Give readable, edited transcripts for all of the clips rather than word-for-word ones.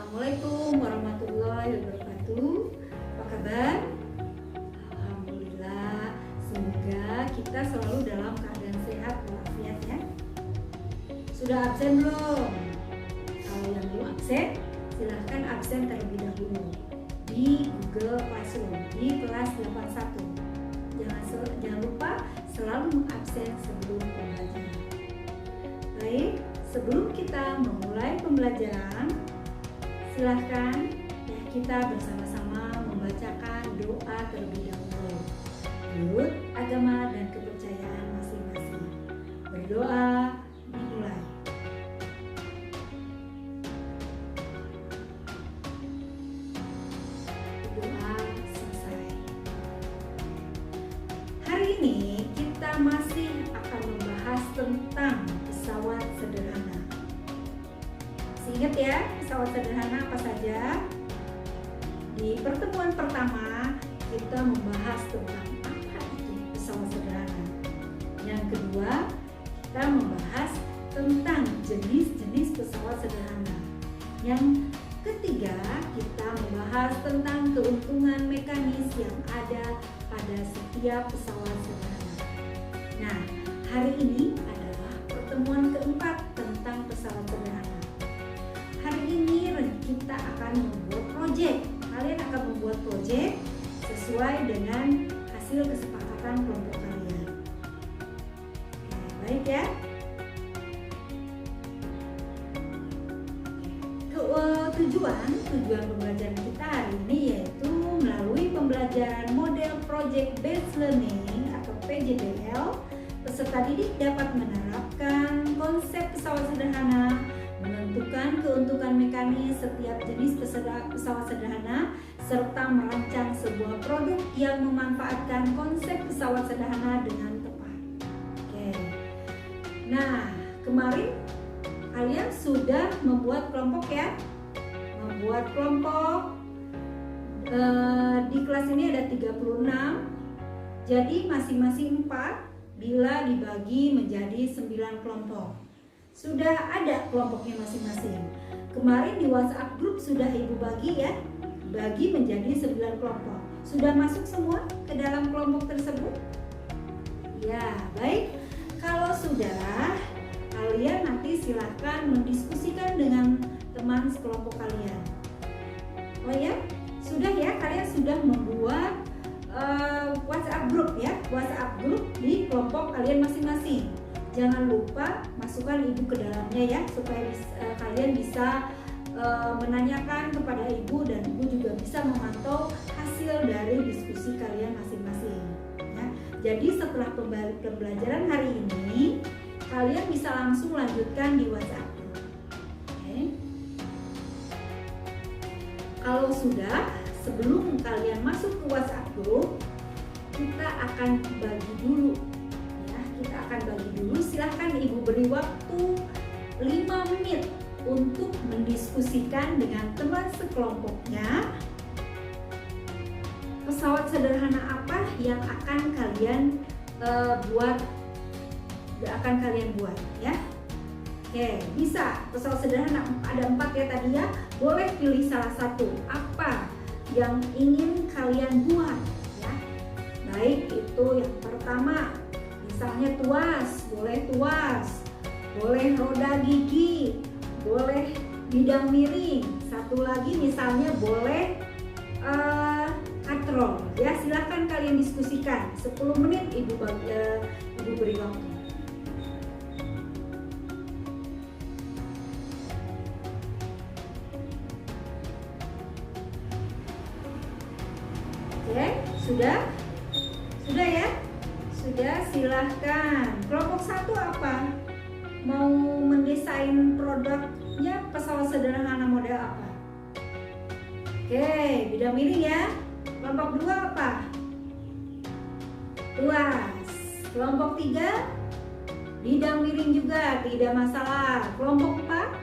Assalamualaikum warahmatullahi wabarakatuh. Apa kabar? Alhamdulillah. Semoga kita selalu dalam keadaan sehat walafiat ya. Sudah absen belum? Kalau yang belum absen, silahkan absen terlebih dahulu di Google Classroom di kelas 81. Jangan lupa selalu mengabsen sebelum pembelajaran. Baik, sebelum kita memulai pembelajaran, silahkan ya kita bersama-sama membacakan doa terlebih dahulu menurut agama dan kepercayaan masing-masing. Berdoa dimulai. Doa selesai. Hari ini kita masih akan membahas tentang pesawat sederhana. Ingat ya, pesawat sederhana apa saja? Di pertemuan pertama kita membahas tentang apa itu pesawat sederhana. Yang kedua, kita membahas tentang jenis-jenis pesawat sederhana. Yang ketiga, kita membahas tentang keuntungan mekanis yang ada pada setiap pesawat sederhana. Nah, hari ini adalah pertemuan keempat tentang pesawat sederhana. Hari ini kita akan membuat proyek. Kalian akan membuat proyek sesuai dengan hasil kesepakatan kelompok kalian. Baik ya. Tujuan pembelajaran kita hari ini yaitu melalui pembelajaran model Project Based Learning atau PJBL, peserta didik dapat menerapkan konsep pesawat sederhana, menentukan keuntungan mekanis setiap jenis pesawat sederhana, serta merancang sebuah produk yang memanfaatkan konsep pesawat sederhana dengan tepat. Oke. Nah, kemarin kalian sudah membuat kelompok ya? Membuat kelompok. Di kelas ini ada 36. Jadi masing-masing 4 bila dibagi menjadi 9 kelompok. Sudah ada kelompoknya masing-masing. Kemarin di WhatsApp grup sudah Ibu bagi ya, bagi menjadi 9 kelompok. Sudah masuk semua ke dalam kelompok tersebut? Ya, baik. Kalau sudah, kalian nanti silahkan mendiskusikan dengan teman sekelompok kalian. Oh ya, sudah ya, kalian sudah membuat WhatsApp grup ya, WhatsApp grup di kelompok kalian masing-masing. Jangan lupa masukkan Ibu ke dalamnya ya, supaya kalian bisa menanyakan kepada Ibu dan Ibu juga bisa memantau hasil dari diskusi kalian masing-masing. Ya. Jadi setelah pembelajaran hari ini, kalian bisa langsung lanjutkan di WhatsApp. Oke. Kalau sudah, sebelum kalian masuk ke WhatsApp group, kita akan bagi dulu. Kita akan bagi dulu, silahkan Ibu beri waktu 5 menit untuk mendiskusikan dengan teman sekelompoknya pesawat sederhana apa yang akan kalian buat ya. Oke, bisa pesawat sederhana ada 4 ya tadi ya, boleh pilih salah satu apa yang ingin kalian buat ya. Baik, itu yang pertama misalnya tuas, boleh roda gigi, boleh bidang miring. Satu lagi misalnya boleh katrol. Ya, silahkan kalian diskusikan. 10 menit Ibu beri waktu. Oke, sudah? Sudah ya? Sudah, silahkan. Kelompok 1 apa? Mau mendesain produknya pesawat sederhana model apa? Oke, bidang miring ya. Kelompok 2 apa? Tuas. Kelompok 3 bidang miring juga, tidak masalah. Kelompok 4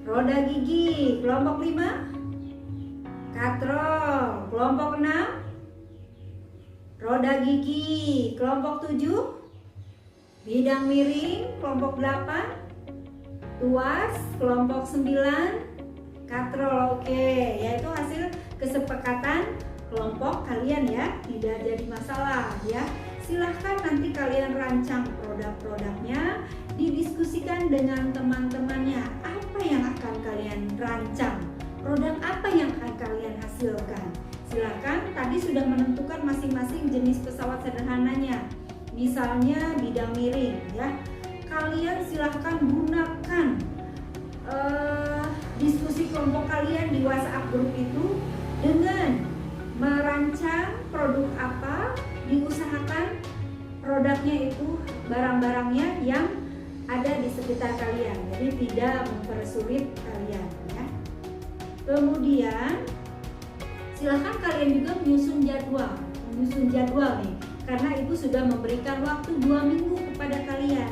roda gigi. Kelompok 5 katrol. Kelompok 6 roda gigi. Kelompok 7 bidang miring. Kelompok 8 tuas. Kelompok 9 Katrol, oke, yaitu hasil kesepakatan kelompok kalian ya, tidak jadi masalah ya. Silahkan nanti kalian rancang produk-produknya, didiskusikan dengan teman-temannya. Apa yang akan kalian rancang? Produk apa yang akan kalian hasilkan? Silahkan, tadi sudah menentukan masing-masing jenis pesawat sederhananya. Misalnya bidang miring ya. Kalian silahkan gunakan diskusi kelompok kalian di WhatsApp grup itu dengan merancang produk apa, diusahakan produknya itu barang-barangnya yang ada di sekitar kalian, jadi tidak mempersulit kalian ya. Kemudian silahkan kalian juga menyusun jadwal nih, karena ibu sudah memberikan waktu 2 minggu kepada kalian.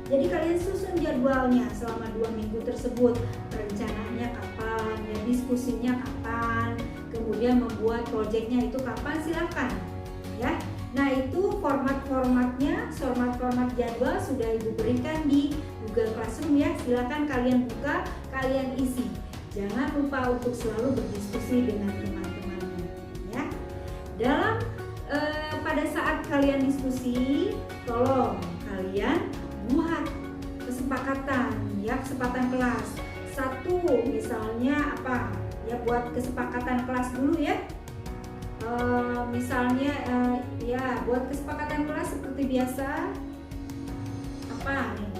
Jadi kalian susun jadwalnya selama 2 minggu tersebut, rencananya kapan ya, diskusinya kapan, kemudian membuat proyeknya itu kapan, silakan ya. Nah itu format jadwal sudah ibu berikan di Google Classroom ya, silakan kalian buka, kalian isi. Jangan lupa untuk selalu berdiskusi dengan teman-temannya ya. Dalam pada saat kalian diskusi, tolong kalian buat kesepakatan kelas. Satu misalnya apa ya, buat kesepakatan kelas dulu ya. Misalnya ya buat kesepakatan kelas seperti biasa apa nih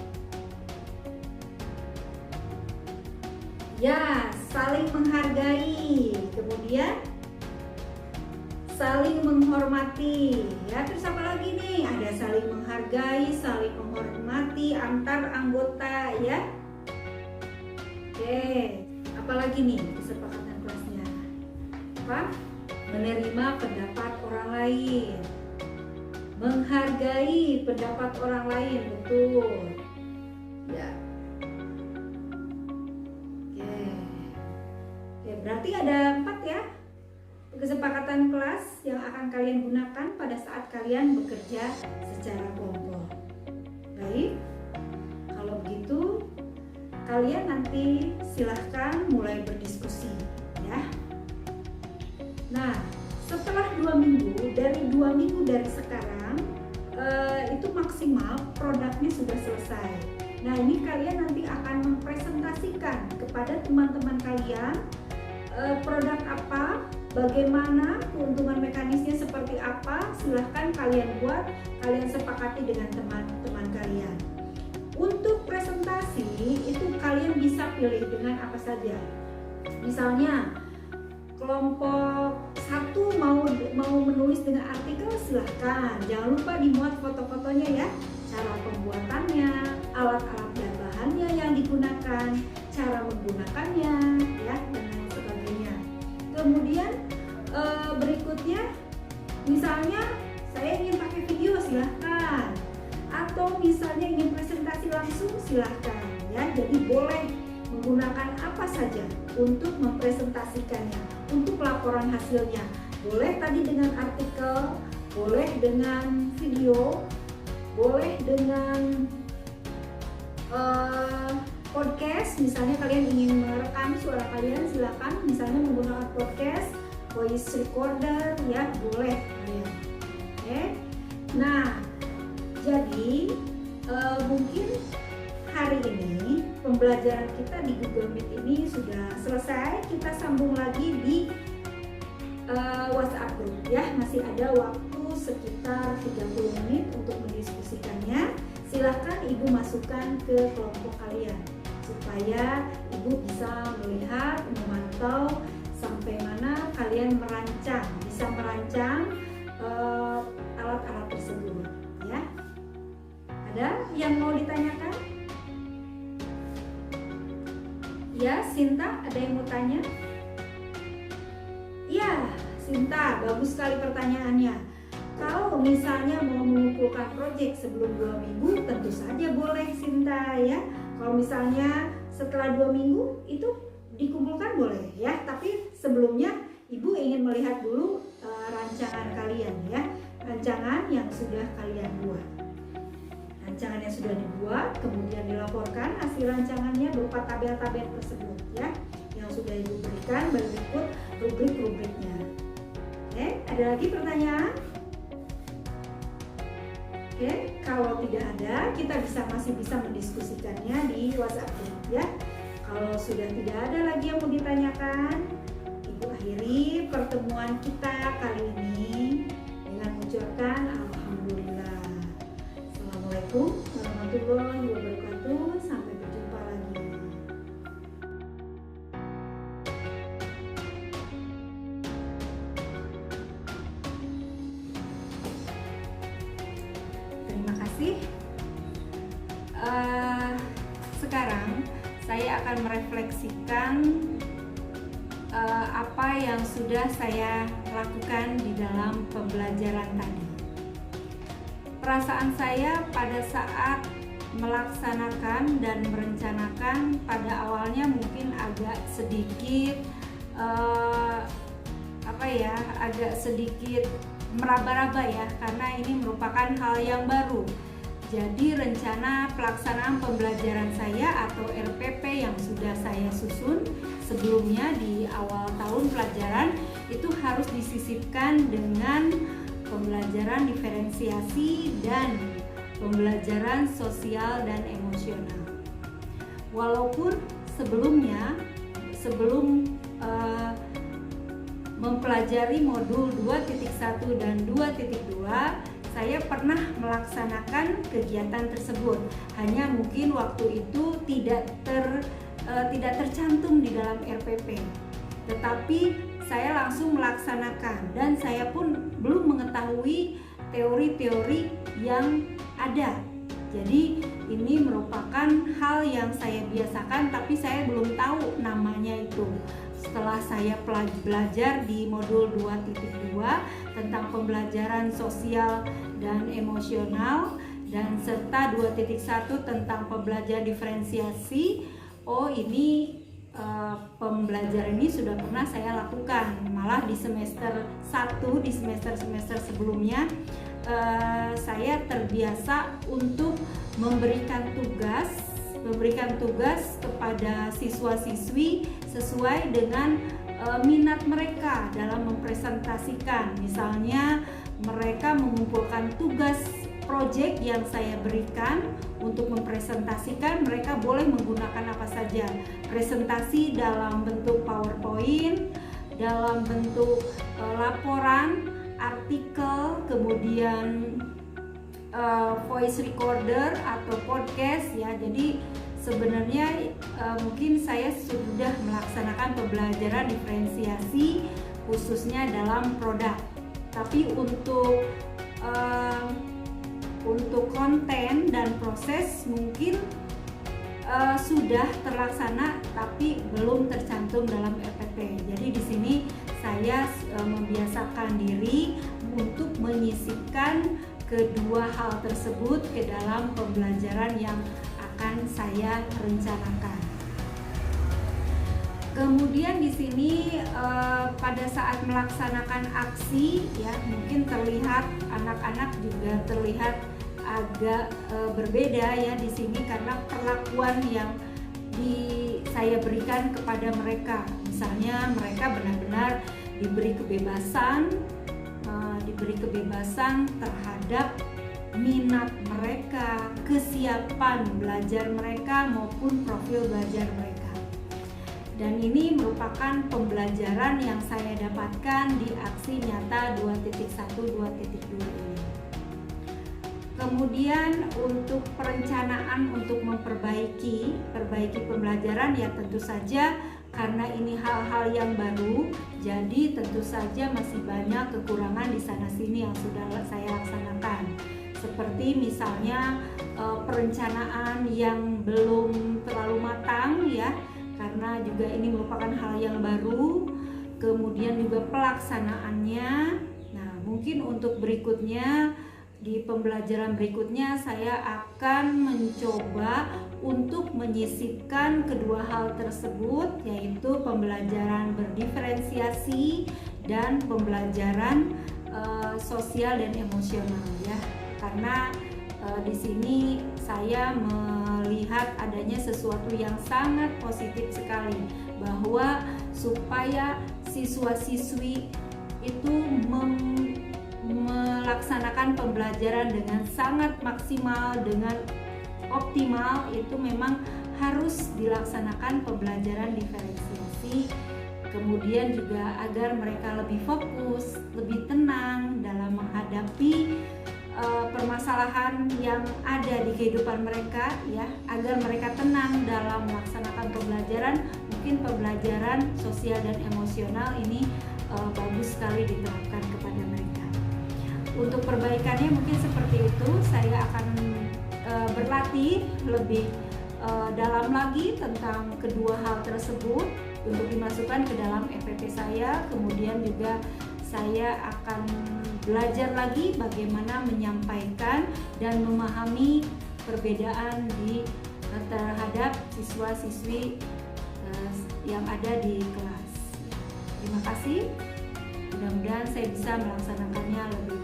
ya, saling menghargai, kemudian saling menghormati ya. Terus apa lagi nih, ada saling menghargai, saling menghormati antar anggota ya. Oke, apalagi nih kesepakatan kelasnya apa, menerima pendapat orang lain, menghargai pendapat orang lain, betul ya. Oke, berarti ada 4 ya kesepakatan kelas yang akan kalian gunakan pada saat kalian bekerja secara kelompok. Baik, kalau begitu kalian nanti silahkan mulai berdiskusi ya. Nah, setelah 2 minggu, dari 2 minggu dari sekarang itu maksimal produknya sudah selesai. Nah, ini kalian nanti akan mempresentasikan kepada teman-teman kalian produk apa, bagaimana, keuntungan mekanisnya seperti apa. Silahkan kalian buat, kalian sepakati dengan teman-teman kalian. Untuk presentasi itu kalian bisa pilih dengan apa saja. Misalnya kelompok 1 mau menulis dengan artikel, silahkan. Jangan lupa dimuat foto-fotonya ya, cara pembuatannya, alat-alat dan bahannya yang digunakan, cara menggunakannya ya, dan lain sebagainya. Kemudian berikutnya misalnya saya ingin pakai video, silahkan, atau misalnya ingin presentasi langsung, silahkan ya. Jadi boleh menggunakan apa saja untuk mempresentasikannya, untuk laporan hasilnya. Boleh tadi dengan artikel, boleh dengan video, boleh dengan podcast. Misalnya kalian ingin merekam suara kalian, silakan, misalnya menggunakan podcast, voice recorder ya, boleh kalian. Oke. Nah, jadi mungkin hari ini pembelajaran kita di Google Meet ini sudah selesai. Kita sambung lagi di WhatsApp group ya. Masih ada waktu sekitar 30 menit untuk mendiskusikannya. Silahkan ibu masukkan ke kelompok kalian supaya ibu bisa melihat, memantau sampai mana kalian bisa merancang alat-alat tersebut ya. Ada yang mau ditanyakan? Ya, Sinta, ada yang mau tanya? Ya, Sinta, bagus sekali pertanyaannya. Kalau misalnya mau mengumpulkan proyek sebelum 2 minggu, tentu saja boleh, Sinta ya. Kalau misalnya setelah 2 minggu itu dikumpulkan boleh ya. Tapi sebelumnya ibu ingin melihat dulu rancangan kalian ya, rancangan yang sudah kalian buat. Rancangan yang sudah dibuat kemudian dilaporkan hasil rancangannya berupa tabel-tabel tersebut ya, yang sudah Ibu berikan berikut rubrik-rubriknya. Oke, ada lagi pertanyaan? Oke, kalau tidak ada, kita masih bisa mendiskusikannya di WhatsApp group ya. Kalau sudah tidak ada lagi yang mau ditanyakan, Ibu akhiri pertemuan kita kali ini dengan mengucapkan alhamdulillah. Assalamualaikum warahmatullahi wabarakatuh. Sampai berjumpa lagi. Terima kasih. Sekarang saya akan merefleksikan apa yang sudah saya lakukan di dalam pembelajaran tadi. Perasaan saya pada saat melaksanakan dan merencanakan pada awalnya mungkin agak sedikit agak sedikit meraba-raba ya, karena ini merupakan hal yang baru. Jadi rencana pelaksanaan pembelajaran saya atau RPP yang sudah saya susun sebelumnya di awal tahun pelajaran itu harus disisipkan dengan pembelajaran diferensiasi dan pembelajaran sosial dan emosional. Walaupun sebelum mempelajari modul 2.1 dan 2.2 saya pernah melaksanakan kegiatan tersebut, hanya mungkin waktu itu tidak tercantum di dalam RPP, tetapi saya langsung melaksanakan dan saya pun belum mengetahui teori-teori yang ada. Jadi ini merupakan hal yang saya biasakan, tapi saya belum tahu namanya itu. Setelah saya belajar di modul 2.2 tentang pembelajaran sosial dan emosional dan serta 2.1 tentang pembelajaran diferensiasi, ini pembelajaran ini sudah pernah saya lakukan. Malah di semester 1, di semester sebelumnya saya terbiasa untuk memberikan tugas kepada siswa-siswi sesuai dengan minat mereka dalam mempresentasikan. Misalnya mereka mengumpulkan tugas proyek yang saya berikan untuk mempresentasikan, mereka boleh menggunakan apa saja. Presentasi dalam bentuk PowerPoint, dalam bentuk laporan, artikel, kemudian voice recorder atau podcast ya. Jadi sebenarnya mungkin saya sudah melaksanakan pembelajaran diferensiasi khususnya dalam produk. Tapi untuk konten dan proses mungkin sudah terlaksana tapi belum tercantum dalam RPP. Jadi di sini saya membiasakan diri untuk menyisipkan kedua hal tersebut ke dalam pembelajaran yang akan saya rencanakan. Kemudian di sini pada saat melaksanakan aksi ya, mungkin terlihat anak-anak juga terlihat agak berbeda ya di sini karena perlakuan yang saya berikan kepada mereka. Misalnya mereka benar-benar diberi kebebasan terhadap minat mereka, kesiapan belajar mereka maupun profil belajar mereka. Dan ini merupakan pembelajaran yang saya dapatkan di aksi nyata 2.1, 2.2 ini. Kemudian untuk perencanaan untuk memperbaiki pembelajaran ya tentu saja karena ini hal-hal yang baru, jadi tentu saja masih banyak kekurangan di sana sini yang sudah saya laksanakan. Seperti misalnya perencanaan yang belum terlalu matang ya, karena juga ini merupakan hal yang baru. Kemudian juga pelaksanaannya. Nah, mungkin untuk berikutnya di pembelajaran berikutnya saya akan mencoba untuk menyisipkan kedua hal tersebut, yaitu pembelajaran berdiferensiasi dan pembelajaran sosial dan emosional ya. Karena di sini saya melihat adanya sesuatu yang sangat positif sekali bahwa supaya siswa-siswi itu melaksanakan pembelajaran dengan sangat maksimal, dengan optimal, itu memang harus dilaksanakan pembelajaran diferensiasi. Kemudian juga agar mereka lebih fokus, lebih tenang dalam menghadapi permasalahan yang ada di kehidupan mereka, ya, agar mereka tenang dalam melaksanakan pembelajaran. Mungkin pembelajaran sosial dan emosional ini bagus sekali diterapkan kepada mereka. Untuk perbaikannya mungkin seperti itu, saya akan berlatih lebih dalam lagi tentang kedua hal tersebut untuk dimasukkan ke dalam EPP saya. Kemudian juga saya akan belajar lagi bagaimana menyampaikan dan memahami perbedaan terhadap siswa-siswi yang ada di kelas. Terima kasih. Mudah-mudahan saya bisa melaksanakannya lebih